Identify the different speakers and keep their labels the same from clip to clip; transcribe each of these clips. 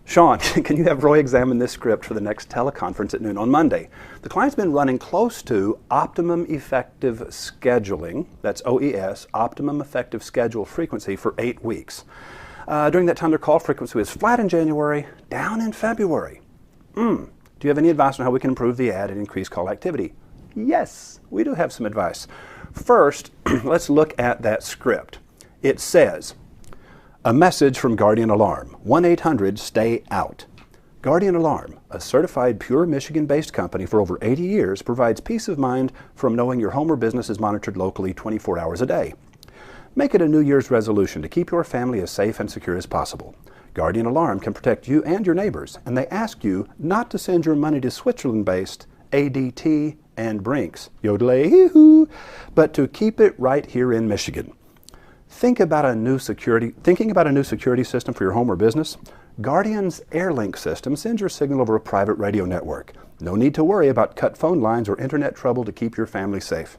Speaker 1: Sean, can you have Roy examine this script for the next teleconference at noon on Monday? The client's been running close to optimum effective scheduling, that's OES, optimum effective schedule frequency, for 8 weeks. During that time, their call frequency was flat in January, down in February. Do you have any advice on how we can improve the ad and increase call activity? Yes, we do have some advice. First, let's look at that script. It says, a message from Guardian Alarm, 1-800-STAY-OUT. Guardian Alarm, a certified pure Michigan-based company for over 80 years, provides peace of mind from knowing your home or business is monitored locally 24 hours a day. Make it a New Year's resolution to keep your family as safe and secure as possible. Guardian Alarm can protect you and your neighbors, and they ask you not to send your money to Switzerland-based ADT and Brinks, yodelay-hee-hoo, but to keep it right here in Michigan. Thinking about a new security system for your home or business? Guardian's AirLink system sends your signal over a private radio network. No need to worry about cut phone lines or internet trouble to keep your family safe.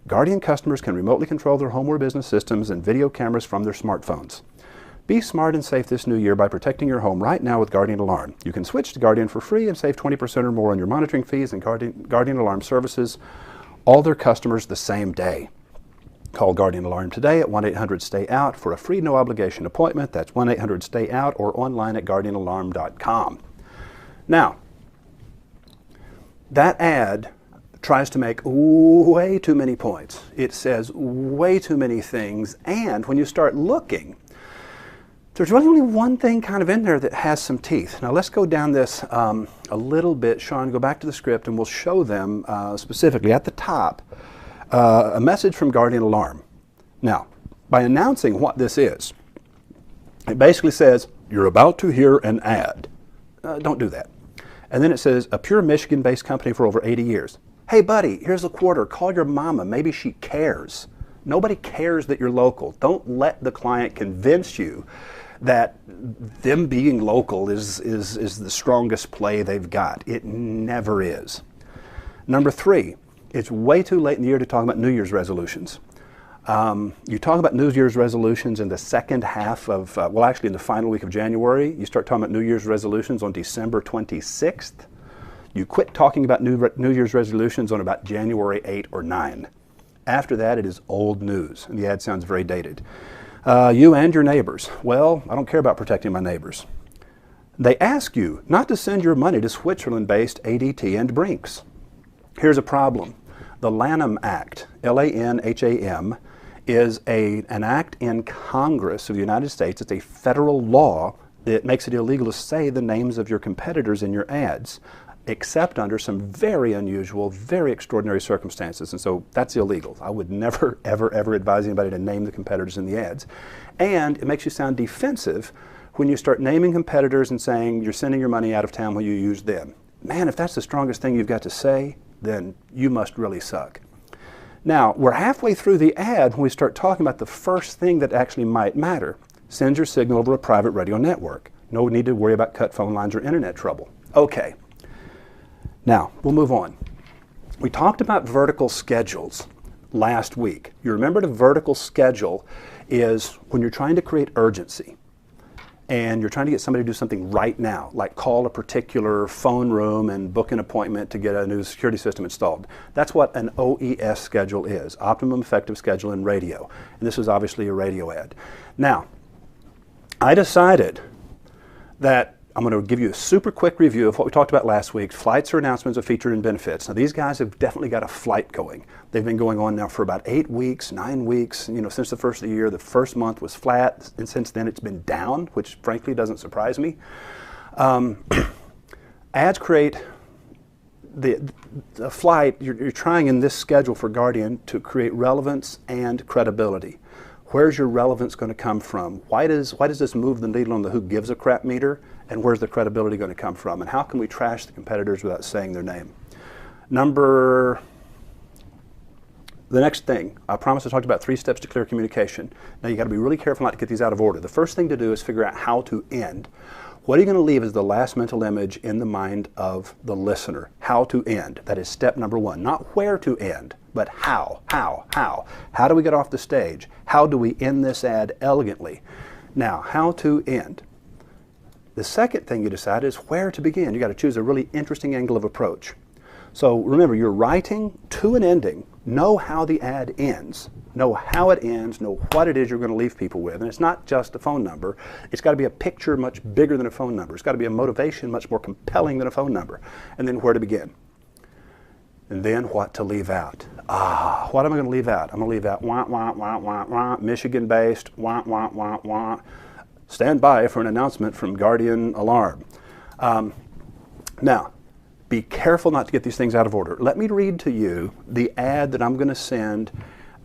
Speaker 1: Guardian customers can remotely control their home or business systems and video cameras from their smartphones. Be smart and safe this new year by protecting your home right now with Guardian Alarm. You can switch to Guardian for free and save 20% or more on your monitoring fees and Guardian Alarm services, all their customers the same day. Call Guardian Alarm today at 1-800-STAY-OUT for a free no-obligation appointment. That's 1-800-STAY-OUT or online at guardianalarm.com. Now, that ad tries to make way too many points. It says way too many things, and when you start looking, there's really only one thing kind of in there that has some teeth. Now let's go down this a little bit. Sean, go back to the script and we'll show them specifically at the top a message from Guardian Alarm. Now, by announcing what this is, it basically says, you're about to hear an ad. Don't do that. And then it says, a pure Michigan-based company for over 80 years. Hey buddy, here's a quarter. Call your mama. Maybe she cares. Nobody cares that you're local. Don't let the client convince you that them being local is the strongest play they've got. It never is. Number 3, it's way too late in the year to talk about New Year's resolutions. You talk about New Year's resolutions in the second half of, well actually in the final week of January. You start talking about New Year's resolutions on December 26th. You quit talking about New Year's resolutions on about January 8 or 9. After that, it is old news, and the ad sounds very dated. You and your neighbors. Well, I don't care about protecting my neighbors. They ask you not to send your money to Switzerland-based ADT and Brinks. Here's a problem. The Lanham Act, L-A-N-H-A-M, is an act in Congress of the United States. It's a federal law that makes it illegal to say the names of your competitors in your ads, except under some very unusual, very extraordinary circumstances. And so that's illegal. I would never, ever, ever advise anybody to name the competitors in the ads. And it makes you sound defensive when you start naming competitors and saying you're sending your money out of town when you use them. Man, if that's the strongest thing you've got to say, then you must really suck. Now, we're halfway through the ad when we start talking about the first thing that actually might matter. Send your signal over a private radio network. No need to worry about cut phone lines or internet trouble. Okay. Now, we'll move on. We talked about vertical schedules last week. You remember the vertical schedule is when you're trying to create urgency and you're trying to get somebody to do something right now, like call a particular phone room and book an appointment to get a new security system installed. That's what an OES schedule is, Optimum Effective Schedule in radio. And this is obviously a radio ad. Now, I decided that I'm going to give you a super quick review of what we talked about last week, flights or announcements of features and benefits. Now these guys have definitely got a flight going. They've been going on now for about 8 weeks, 9 weeks, since the first of the year. The first month was flat, and since then it's been down, which frankly doesn't surprise me. Ads create the flight, you're trying in this schedule for Guardian to create relevance and credibility. Where's your relevance going to come from? Why does this move the needle on the who gives a crap meter? And where's the credibility going to come from? And how can we trash the competitors without saying their name? The next thing, I promised to talk about 3 steps to clear communication. Now you got to be really careful not to get these out of order. The first thing to do is figure out how to end. What are you going to leave as the last mental image in the mind of the listener? How to end. That is step number 1. Not where to end, but how. How do we get off the stage? How do we end this ad elegantly? Now, how to end. The second thing you decide is where to begin. You got to choose a really interesting angle of approach. So remember, you're writing to an ending. Know how the ad ends. Know how it ends. Know what it is you're going to leave people with. And it's not just a phone number. It's got to be a picture much bigger than a phone number. It's got to be a motivation much more compelling than a phone number. And then where to begin. And then what to leave out. What am I going to leave out? I'm going to leave out Michigan-based, stand by for an announcement from Guardian Alarm. Now, be careful not to get these things out of order. Let me read to you the ad that I'm going to send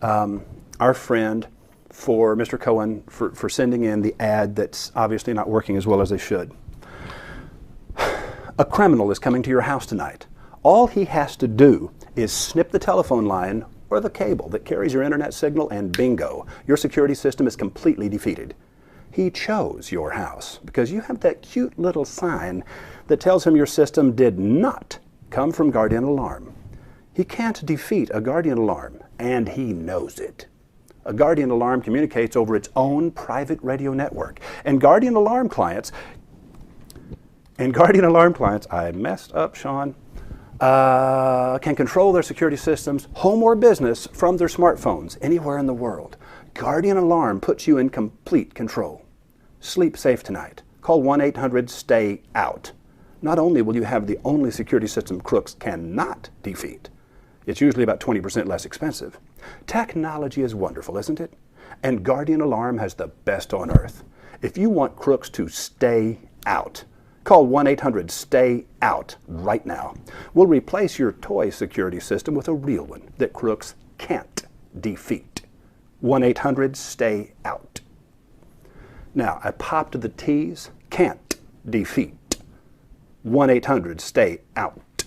Speaker 1: our friend for Mr. Cohen for sending in the ad that's obviously not working as well as they should. A criminal is coming to your house tonight. All he has to do is snip the telephone line or the cable that carries your internet signal, and bingo, your security system is completely defeated. He chose your house because you have that cute little sign that tells him your system did not come from Guardian Alarm. He can't defeat a Guardian Alarm, and he knows it. A Guardian Alarm communicates over its own private radio network, and Guardian Alarm clients, I messed up, Sean, can control their security systems, home or business, from their smartphones anywhere in the world. Guardian Alarm puts you in complete control. Sleep safe tonight. Call 1-800-STAY-OUT. Not only will you have the only security system crooks cannot defeat, it's usually about 20% less expensive. Technology is wonderful, isn't it? And Guardian Alarm has the best on earth. If you want crooks to stay out, call 1-800-STAY-OUT right now. We'll replace your toy security system with a real one that crooks can't defeat. 1-800-STAY-OUT. Now, I popped the T's, can't defeat. 1-800-STAY-OUT.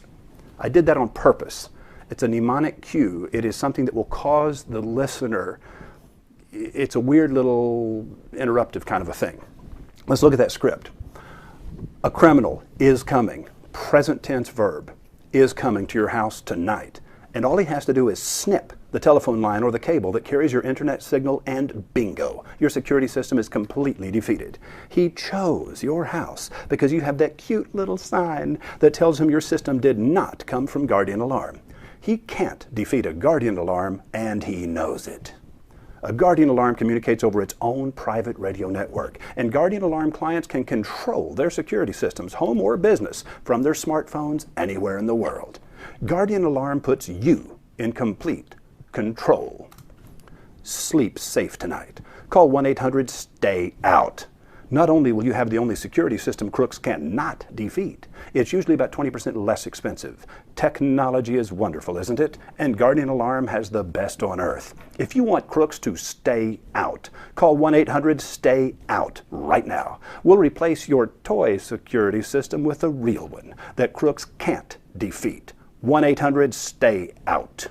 Speaker 1: I did that on purpose. It's a mnemonic cue. It is something that will cause the listener, it's a weird little interruptive kind of a thing. Let's look at that script. A criminal is coming, present tense verb, is coming to your house tonight. And all he has to do is snip the telephone line or the cable that carries your internet signal, and bingo, your security system is completely defeated. He chose your house because you have that cute little sign that tells him your system did not come from Guardian Alarm. He can't defeat a Guardian Alarm, and he knows it. A Guardian Alarm communicates over its own private radio network, and Guardian Alarm clients can control their security systems, home or business, from their smartphones anywhere in the world. Guardian Alarm puts you in complete control. Sleep safe tonight. Call 1-800-STAY-OUT. Not only will you have the only security system crooks cannot defeat, it's usually about 20% less expensive. Technology is wonderful, isn't it? And Guardian Alarm has the best on earth. If you want crooks to stay out, call 1-800-STAY-OUT right now. We'll replace your toy security system with a real one that crooks can't defeat. 1-800-STAY-OUT.